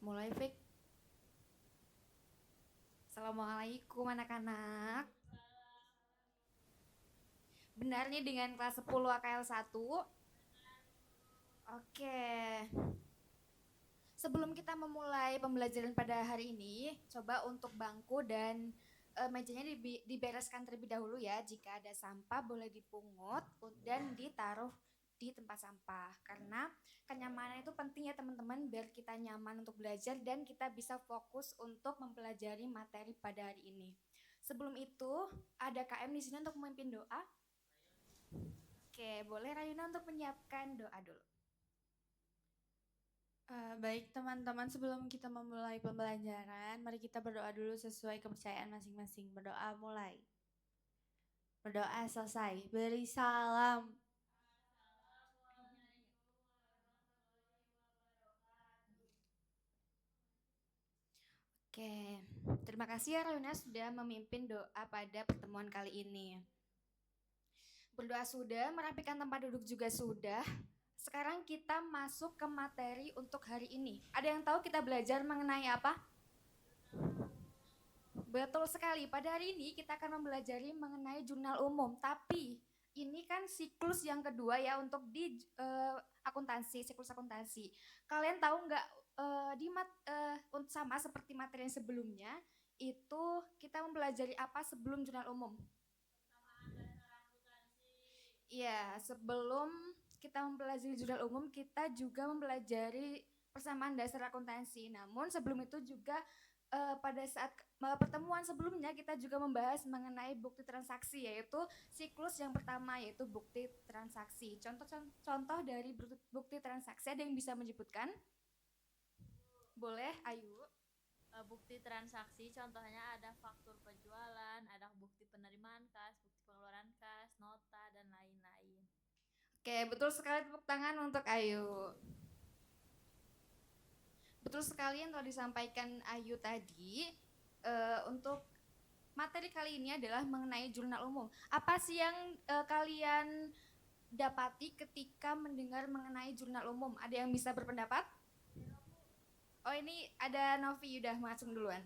Mulai Fik. Assalamualaikum anak-anak. Benar nih dengan kelas 10 AKL 1. Oke. Sebelum kita memulai pembelajaran pada hari ini, coba untuk bangku dan mejanya dibereskan terlebih dahulu ya. Jika ada sampah boleh dipungut dan ditaruh di tempat sampah. Karena kenyamanan itu penting ya teman-teman, biar kita nyaman untuk belajar dan kita bisa fokus untuk mempelajari materi pada hari ini. Sebelum itu, ada KM di sini untuk memimpin doa. Oke, boleh Rayuna untuk menyiapkan doa dulu. Baik teman-teman, sebelum kita memulai pembelajaran, mari kita berdoa dulu sesuai kepercayaan masing-masing. Berdoa mulai. Berdoa selesai. Beri salam. Oke, terima kasih ya Rayuna sudah memimpin doa pada pertemuan kali ini. Berdoa sudah, merapikan tempat duduk juga sudah. Sekarang kita masuk ke materi untuk hari ini. Ada yang tahu kita belajar mengenai apa? Betul sekali, pada hari ini kita akan mempelajari mengenai jurnal umum. Tapi ini kan siklus yang kedua ya untuk di akuntansi, siklus akuntansi. Kalian tahu nggak sama seperti materi yang sebelumnya, itu kita mempelajari apa sebelum jurnal umum? Iya, sebelum kita mempelajari jurnal umum, kita juga mempelajari persamaan dasar akuntansi. Namun sebelum itu juga pada saat pertemuan sebelumnya kita juga membahas mengenai bukti transaksi, yaitu siklus yang pertama yaitu bukti transaksi. Contoh dari bukti transaksi ada yang bisa menyebutkan? Boleh, Ayu. Bukti transaksi contohnya ada faktur penjualan, ada bukti penerimaan kas, bukti pengeluaran kas, nota, dan lain-lain. Oke, betul sekali, tepuk tangan untuk Ayu. Betul sekali yang telah disampaikan Ayu tadi. Untuk materi kali ini adalah mengenai jurnal umum. Apa sih yang kalian dapati ketika mendengar mengenai jurnal umum? Ada yang bisa berpendapat? Oh, ini ada Novi udah masuk duluan.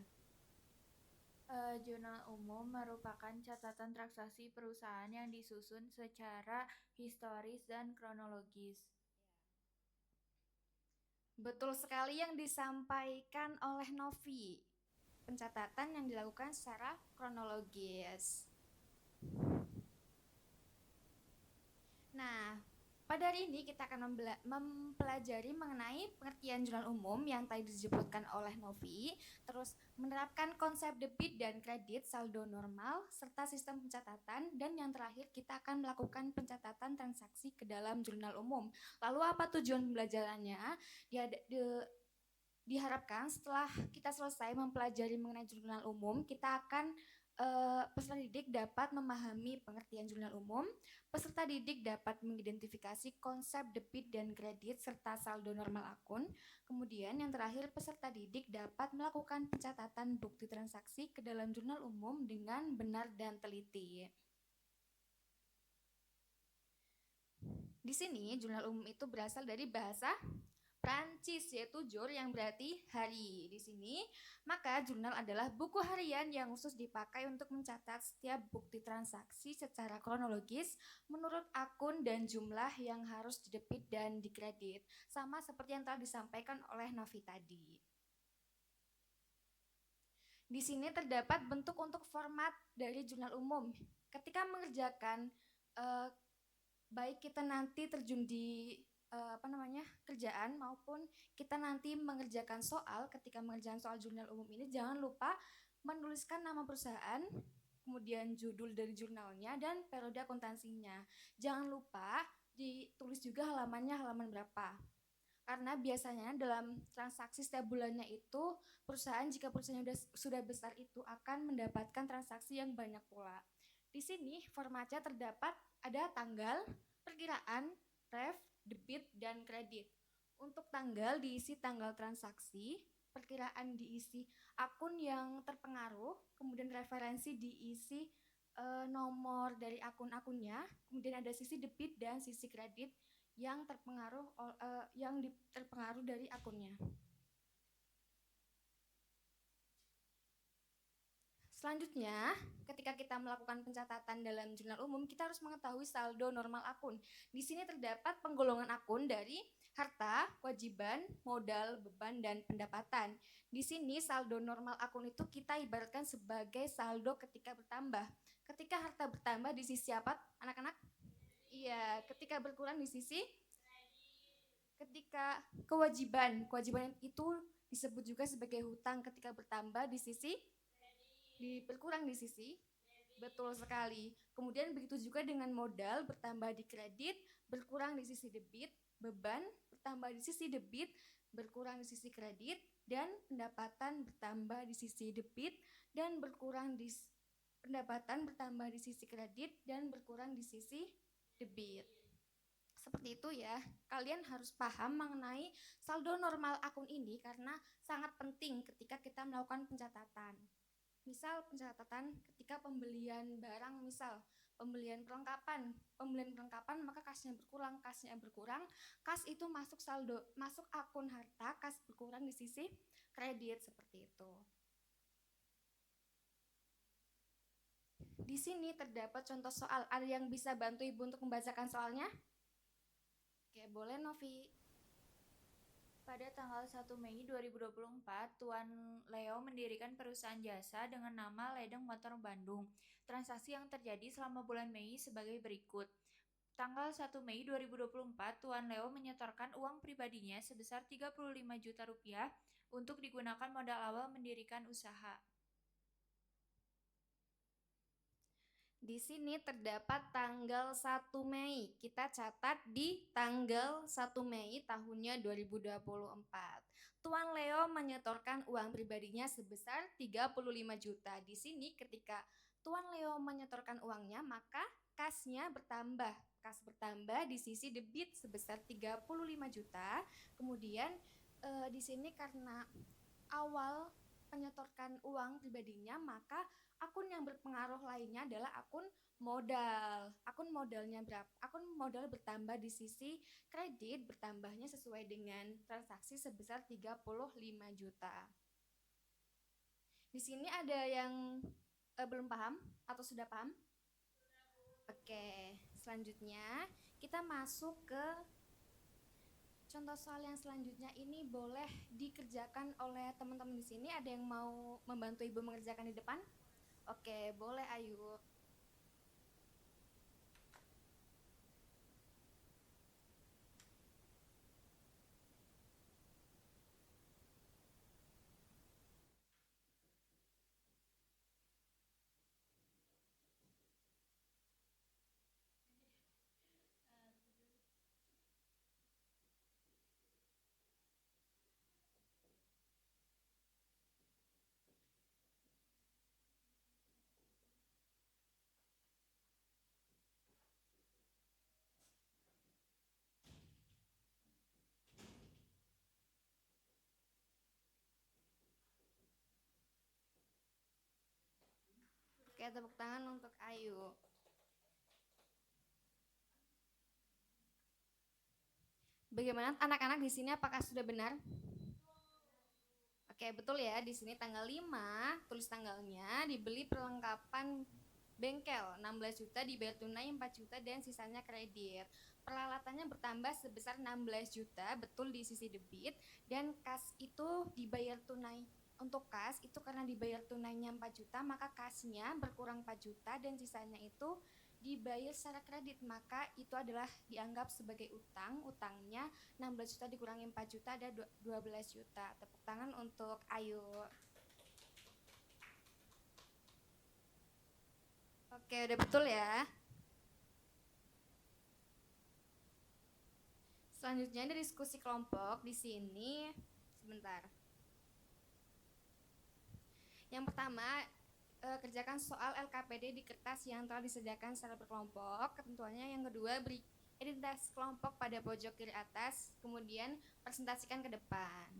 Jurnal umum merupakan catatan transaksi perusahaan yang disusun secara historis dan kronologis. Betul sekali yang disampaikan oleh Novi. Pencatatan yang dilakukan secara kronologis. Nah, pada hari ini kita akan mempelajari mengenai pengertian jurnal umum yang tadi disebutkan oleh Novi, terus menerapkan konsep debit dan kredit, saldo normal, serta sistem pencatatan, dan yang terakhir kita akan melakukan pencatatan transaksi ke dalam jurnal umum. Lalu apa tujuan pembelajarannya? Diharapkan setelah kita selesai mempelajari mengenai jurnal umum, kita akan peserta didik dapat memahami pengertian jurnal umum, peserta didik dapat mengidentifikasi konsep debit dan kredit serta saldo normal akun, kemudian yang terakhir peserta didik dapat melakukan pencatatan bukti transaksi ke dalam jurnal umum dengan benar dan teliti. Di sini jurnal umum itu berasal dari bahasa Prancis, yaitu jour yang berarti hari. Di sini, maka jurnal adalah buku harian yang khusus dipakai untuk mencatat setiap bukti transaksi secara kronologis menurut akun dan jumlah yang harus didebit dan dikredit. Sama seperti yang telah disampaikan oleh Novi tadi. Di sini terdapat bentuk untuk format dari jurnal umum. Ketika mengerjakan baik kita nanti terjun di kerjaan maupun kita nanti mengerjakan soal, ketika mengerjakan soal jurnal umum ini jangan lupa menuliskan nama perusahaan, kemudian judul dari jurnalnya dan periode akuntansinya. Jangan lupa ditulis juga halamannya, halaman berapa. Karena biasanya dalam transaksi setiap bulannya itu perusahaan, jika perusahaannya sudah besar itu akan mendapatkan transaksi yang banyak pula. Di sini formatnya terdapat ada tanggal, perkiraan, ref, debit, dan kredit. Untuk tanggal diisi tanggal transaksi, perkiraan diisi akun yang terpengaruh, kemudian referensi diisi nomor dari akun-akunnya, kemudian ada sisi debit dan sisi kredit yang terpengaruh dari akunnya. Selanjutnya, ketika kita melakukan pencatatan dalam jurnal umum, kita harus mengetahui saldo normal akun. Di sini terdapat penggolongan akun dari harta, kewajiban, modal, beban, dan pendapatan. Di sini saldo normal akun itu kita ibaratkan sebagai saldo ketika bertambah. Ketika harta bertambah di sisi apa, anak-anak? Iya, ketika berkurang di sisi ketika kewajiban itu disebut juga sebagai hutang. Ketika bertambah di sisi berkurang di sisi betul sekali. Kemudian begitu juga dengan modal, bertambah di kredit, berkurang di sisi debit, beban bertambah di sisi debit, berkurang di sisi kredit, dan pendapatan bertambah di sisi debit dan berkurang di pendapatan bertambah di sisi kredit dan berkurang di sisi debit. Seperti itu ya. Kalian harus paham mengenai saldo normal akun ini karena sangat penting ketika kita melakukan pencatatan. Misal pencatatan ketika pembelian barang, misal pembelian perlengkapan maka kasnya berkurang, kas itu masuk saldo, masuk akun harta, kas berkurang di sisi kredit, seperti itu. Di sini terdapat contoh soal, ada yang bisa bantu Ibu untuk membacakan soalnya? Oke, boleh Novi. Pada tanggal 1 Mei 2024, Tuan Leo mendirikan perusahaan jasa dengan nama Ledeng Motor Bandung. Transaksi yang terjadi selama bulan Mei sebagai berikut. Tanggal 1 Mei 2024, Tuan Leo menyetorkan uang pribadinya sebesar 35 juta rupiah untuk digunakan modal awal mendirikan usaha. Di sini terdapat tanggal 1 Mei. Kita catat di tanggal 1 Mei tahunnya 2024. Tuan Leo menyetorkan uang pribadinya sebesar 35 juta. Di sini ketika Tuan Leo menyetorkan uangnya, maka kasnya bertambah. Kas bertambah di sisi debit sebesar 35 juta. Kemudian di sini karena awal menyetorkan uang pribadinya, maka akun yang berpengaruh lainnya adalah akun modal. Akun modalnya berapa? Akun modal bertambah di sisi kredit, bertambahnya sesuai dengan transaksi sebesar 35 juta. Di sini ada yang belum paham atau sudah paham? Oke, selanjutnya kita masuk ke contoh soal yang selanjutnya. Ini boleh dikerjakan oleh teman-teman di sini. Ada yang mau membantu Ibu mengerjakan di depan? Oke, boleh Ayu. Oke, tepuk tangan untuk Ayu. Bagaimana anak-anak di sini, apakah sudah benar? Oke, betul ya. Di sini tanggal 5, tulis tanggalnya, dibeli perlengkapan bengkel 16 juta, dibayar tunai 4 juta dan sisanya kredit. Peralatannya bertambah sebesar 16 juta, betul di sisi debit, dan kas itu dibayar tunai. Untuk kas itu karena dibayar tunainya 4 juta, maka kasnya berkurang 4 juta dan sisanya itu dibayar secara kredit, maka itu adalah dianggap sebagai utang. Utangnya 16 juta dikurangi 4 juta ada 12 juta. Tepuk tangan untuk Ayu. Oke, udah betul ya. Selanjutnya ada diskusi kelompok. Di sini sebentar. Yang pertama, kerjakan soal LKPD di kertas yang telah disediakan secara berkelompok. Ketentuannya yang kedua, beri identitas kelompok pada pojok kiri atas, kemudian presentasikan ke depan.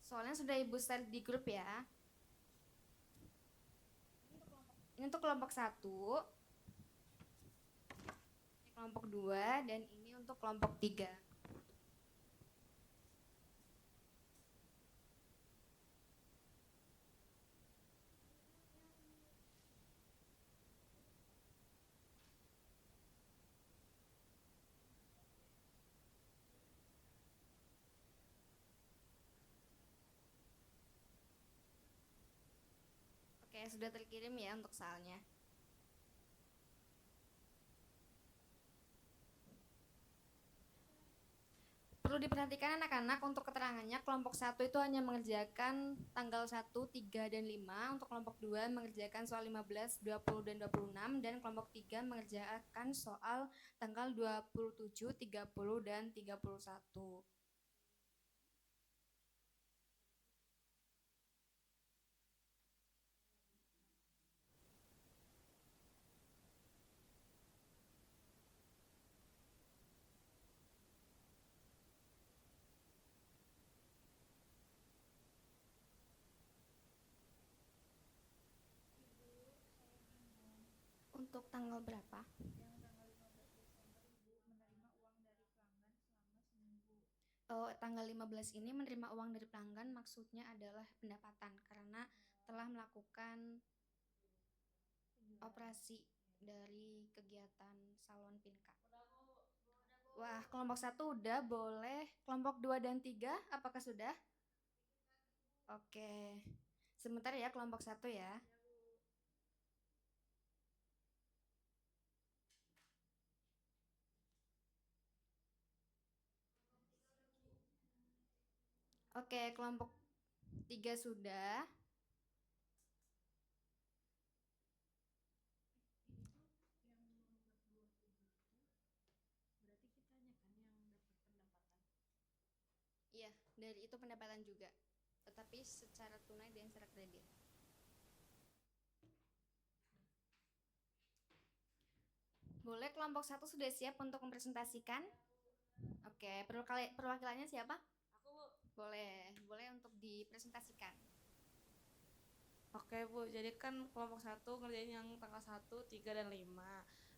Soalnya sudah Ibu share di grup ya. Ini untuk kelompok 1, ini kelompok 2, dan ini untuk kelompok 3. Oke, sudah terkirim ya untuk soalnya. Perlu diperhatikan anak-anak untuk keterangannya, kelompok 1 itu hanya mengerjakan tanggal 1, 3, dan 5. Untuk kelompok 2 mengerjakan soal 15, 20, dan 26. Dan kelompok 3 mengerjakan soal tanggal 27, 30, dan 31. Untuk tanggal berapa? Yang tanggal 15 Desember Ibu menerima uang dari pelanggan selama seminggu. Tanggal 15 ini menerima uang dari pelanggan maksudnya adalah pendapatan karena telah melakukan operasi dari kegiatan salon Pinka. Wah, kelompok 1 udah, boleh. Kelompok 2 dan 3 apakah sudah? Oke. Sebentar ya kelompok 1 ya. Oke, kelompok 3 sudah. Iya, dari itu pendapatan juga. Tetapi secara tunai dan secara kredit. Boleh, kelompok 1 sudah siap untuk mempresentasikan? Oke, perwakilannya siapa? Aku, Bu. Boleh untuk dipresentasikan. Oke Bu, jadi kan kelompok 1 ngerjain yang tanggal 1, 3, dan 5.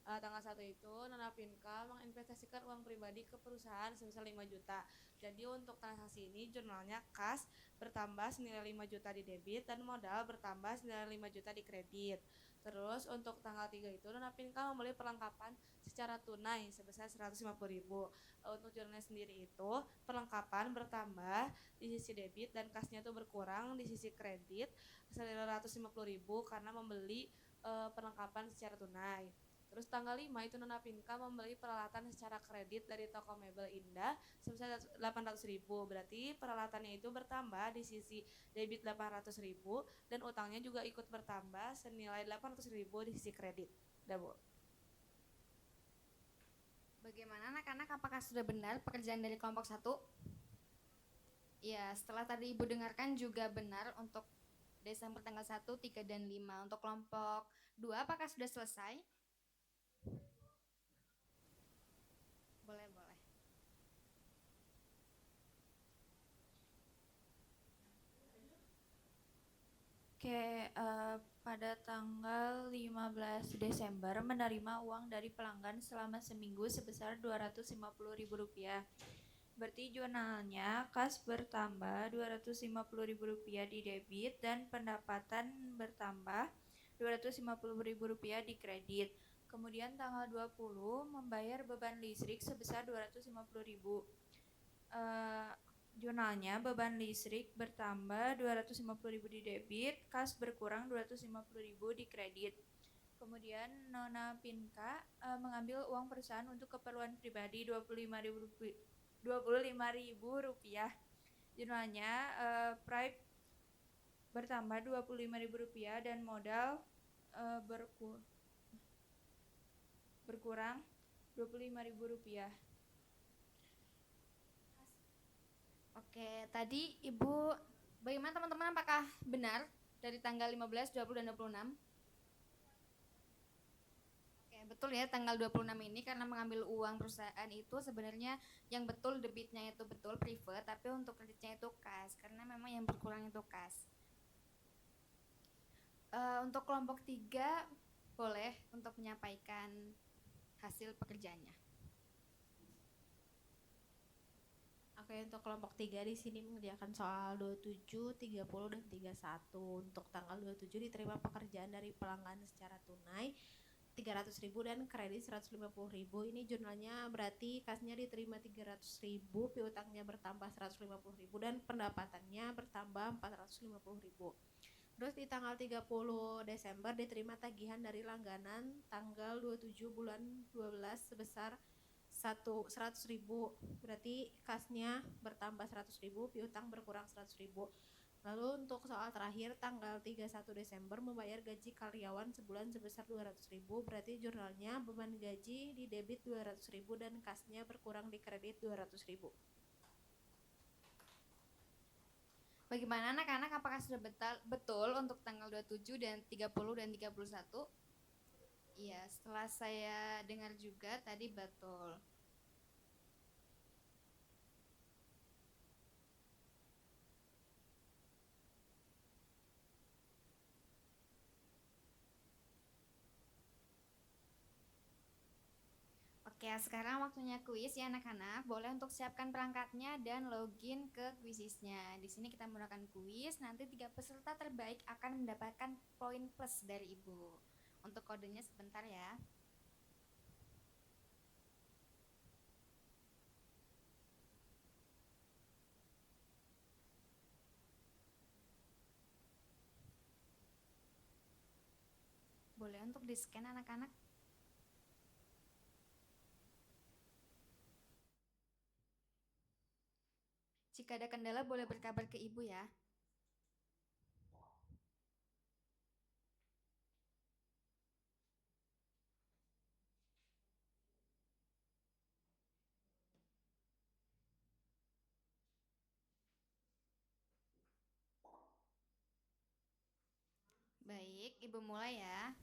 Tanggal 1 itu Nona Pinka menginvestasikan uang pribadi ke perusahaan sebesar 5 juta. Jadi untuk transaksi ini jurnalnya kas bertambah senilai 5 juta di debit dan modal bertambah senilai 5 juta di kredit. Terus untuk tanggal 3 itu Nona Pinka membeli perlengkapan secara tunai sebesar 150.000. Untuk jurnalnya sendiri itu perlengkapan bertambah di sisi debit dan kasnya itu berkurang di sisi kredit senilai 150.000 karena membeli perlengkapan secara tunai. Terus tanggal 5 itu Nona Pinka membeli peralatan secara kredit dari toko mebel Indah sebesar 800.000. Berarti peralatannya itu bertambah di sisi debit 800.000 dan utangnya juga ikut bertambah senilai 800.000 di sisi kredit. Udah Bu. Bagaimana anak-anak, apakah sudah benar pekerjaan dari kelompok 1? Ya, setelah tadi Ibu dengarkan juga benar untuk Desember tanggal 1, 3, dan 5. Untuk kelompok 2 apakah sudah selesai? Boleh. Oke, pada tanggal 15 Desember menerima uang dari pelanggan selama seminggu sebesar Rp250.000. Berarti jurnalnya kas bertambah Rp250.000 di debit dan pendapatan bertambah Rp250.000 di kredit. Kemudian tanggal 20 membayar beban listrik sebesar Rp250.000. Jurnalnya beban listrik bertambah Rp250.000 di debit, kas berkurang Rp250.000 di kredit. Kemudian Nona Pinka mengambil uang perusahaan untuk keperluan pribadi Rp25.000. Jurnalnya Pride bertambah Rp25.000 dan modal berkurang Rp25.000. Oke, tadi Ibu, bagaimana teman-teman, apakah benar dari tanggal 15, 20, dan 26? Oke, betul ya, tanggal 26 ini karena mengambil uang perusahaan itu sebenarnya yang betul debitnya itu betul private, tapi untuk kreditnya itu kas, karena memang yang berkurang itu kas. Untuk kelompok 3 boleh untuk menyampaikan hasil pekerjaannya. Oke, untuk kelompok 3 di sini mengerjakan soal 27, 30, dan 31. Untuk tanggal 27 diterima pekerjaan dari pelanggan secara tunai 300.000 dan kredit 150.000. Ini jurnalnya berarti kasnya diterima 300.000, piutangnya bertambah 150.000 dan pendapatannya bertambah 450.000. Terus di tanggal 30 Desember diterima tagihan dari langganan tanggal 27 bulan 12 sebesar 100.000. Berarti kasnya bertambah 100.000, piutang berkurang 100.000. Lalu untuk soal terakhir tanggal 31 Desember membayar gaji karyawan sebulan sebesar 200.000, berarti jurnalnya beban gaji di debit 200.000 dan kasnya berkurang di kredit 200.000. Bagaimana anak-anak, apakah sudah betul untuk tanggal 27 dan 30 dan 31? Iya, setelah saya dengar juga tadi betul. Oke, sekarang waktunya kuis ya anak-anak. Boleh untuk siapkan perangkatnya dan login ke kuisisnya. Di sini kita menggunakan kuis. Nanti 3 peserta terbaik akan mendapatkan poin plus dari Ibu. Untuk kodenya sebentar ya. Boleh untuk di-scan anak-anak. Jika ada kendala boleh berkabar ke Ibu ya. Baik, Ibu mulai ya.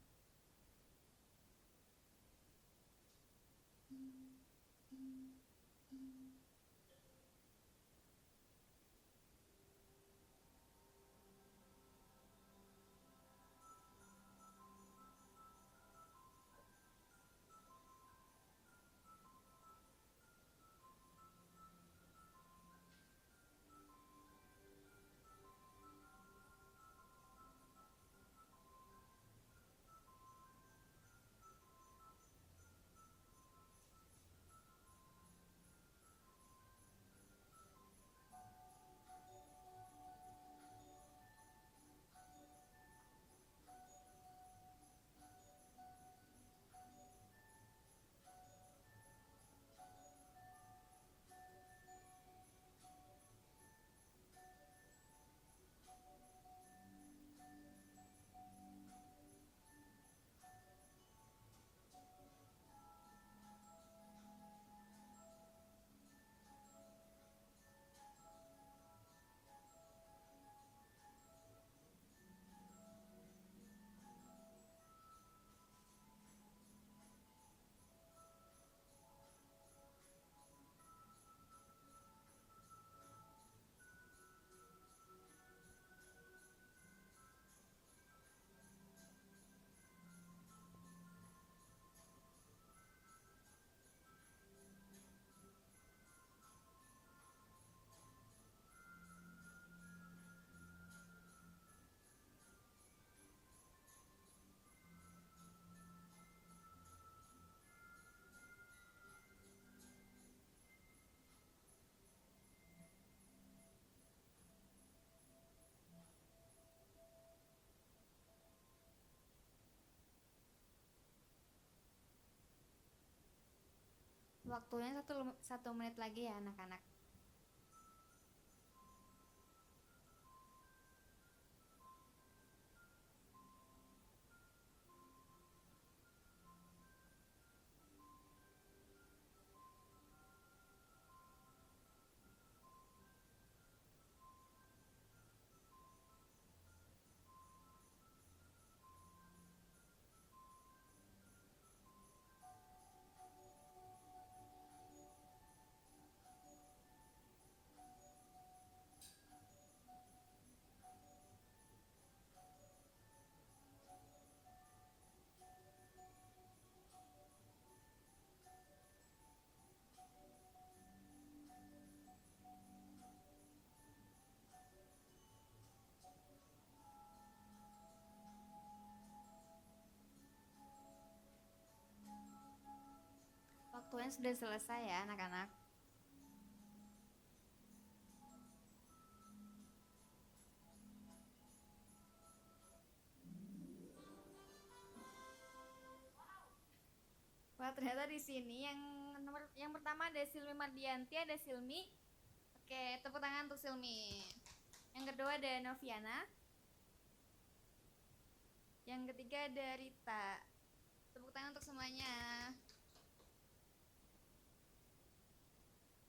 Waktunya 1 menit lagi ya anak-anak. Waktunya sudah selesai ya anak-anak. Wah, ternyata di sini yang pertama ada Silmi Mardianti, ada Silmi. Oke, tepuk tangan untuk Silmi. Yang kedua ada Noviana. Yang ketiga ada Rita. Tepuk tangan untuk semuanya.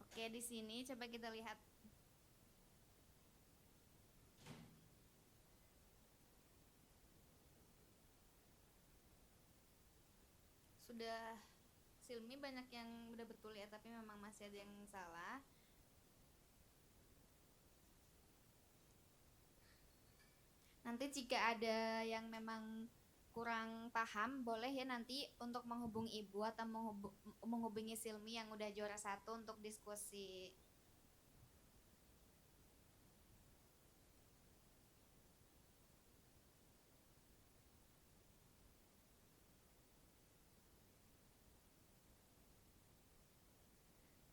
Oke, di sini coba kita lihat. Sudah Silmi banyak yang udah betul ya, tapi memang masih ada yang salah. Nanti jika ada yang memang kurang paham, boleh ya nanti untuk menghubungi ibu atau menghubungi Silmi yang udah juara 1 untuk diskusi.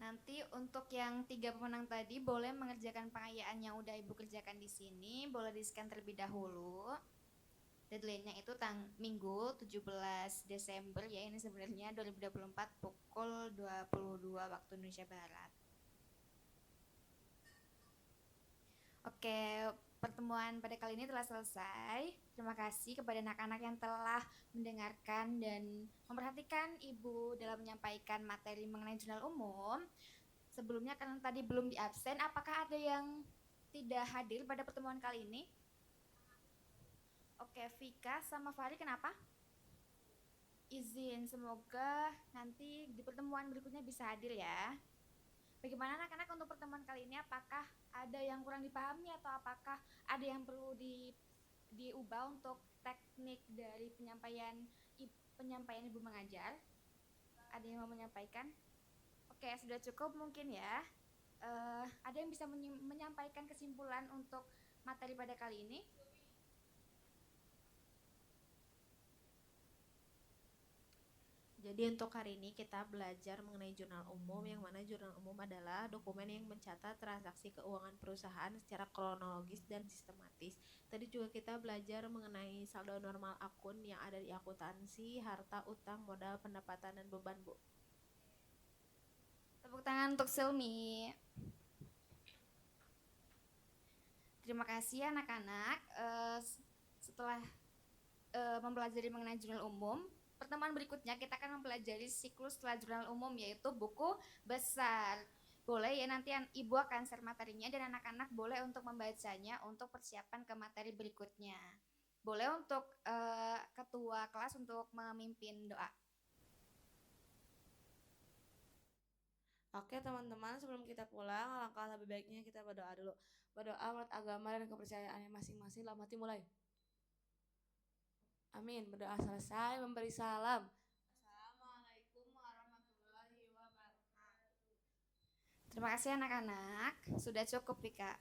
Nanti untuk yang 3 pemenang tadi boleh mengerjakan pengayaan yang udah ibu kerjakan di sini, boleh di scan terlebih dahulu. Deadline-nya itu Minggu 17 Desember ya, ini sebenarnya 2024 pukul 22 waktu Indonesia Barat. Oke, pertemuan pada kali ini telah selesai. Terima kasih kepada anak-anak yang telah mendengarkan dan memperhatikan Ibu dalam menyampaikan materi mengenai jurnal umum. Sebelumnya karena tadi belum di absen, apakah ada yang tidak hadir pada pertemuan kali ini? Oke, Vika sama Fahri kenapa? Izin, semoga nanti di pertemuan berikutnya bisa hadir ya. Bagaimana anak-anak untuk pertemuan kali ini? Apakah ada yang kurang dipahami atau apakah ada yang perlu diubah untuk teknik dari penyampaian ibu mengajar? Ada yang mau menyampaikan? Oke, sudah cukup mungkin ya. Ada yang bisa menyampaikan kesimpulan untuk materi pada kali ini? Jadi untuk hari ini kita belajar mengenai jurnal umum, yang mana jurnal umum adalah dokumen yang mencatat transaksi keuangan perusahaan secara kronologis dan sistematis. Tadi juga kita belajar mengenai saldo normal akun yang ada di akuntansi, harta, utang, modal, pendapatan, dan beban, Bu. Tepuk tangan untuk Silmi. Terima kasih anak-anak. Setelah mempelajari mengenai jurnal umum, pertemuan berikutnya kita akan mempelajari siklus setelah jurnal umum, yaitu buku besar. Boleh ya, nanti ibu akan share materinya dan anak-anak boleh untuk membacanya untuk persiapan ke materi berikutnya. Boleh untuk ketua kelas untuk memimpin doa. Oke teman-teman, sebelum kita pulang, alangkah lebih baiknya kita berdoa dulu. Berdoa menurut agama dan kepercayaannya masing-masing. Dalam hati mulai. Amin. Berdoa selesai, memberi salam. Assalamualaikum warahmatullahi wabarakatuh. Terima kasih anak-anak. Sudah cukup, Vika.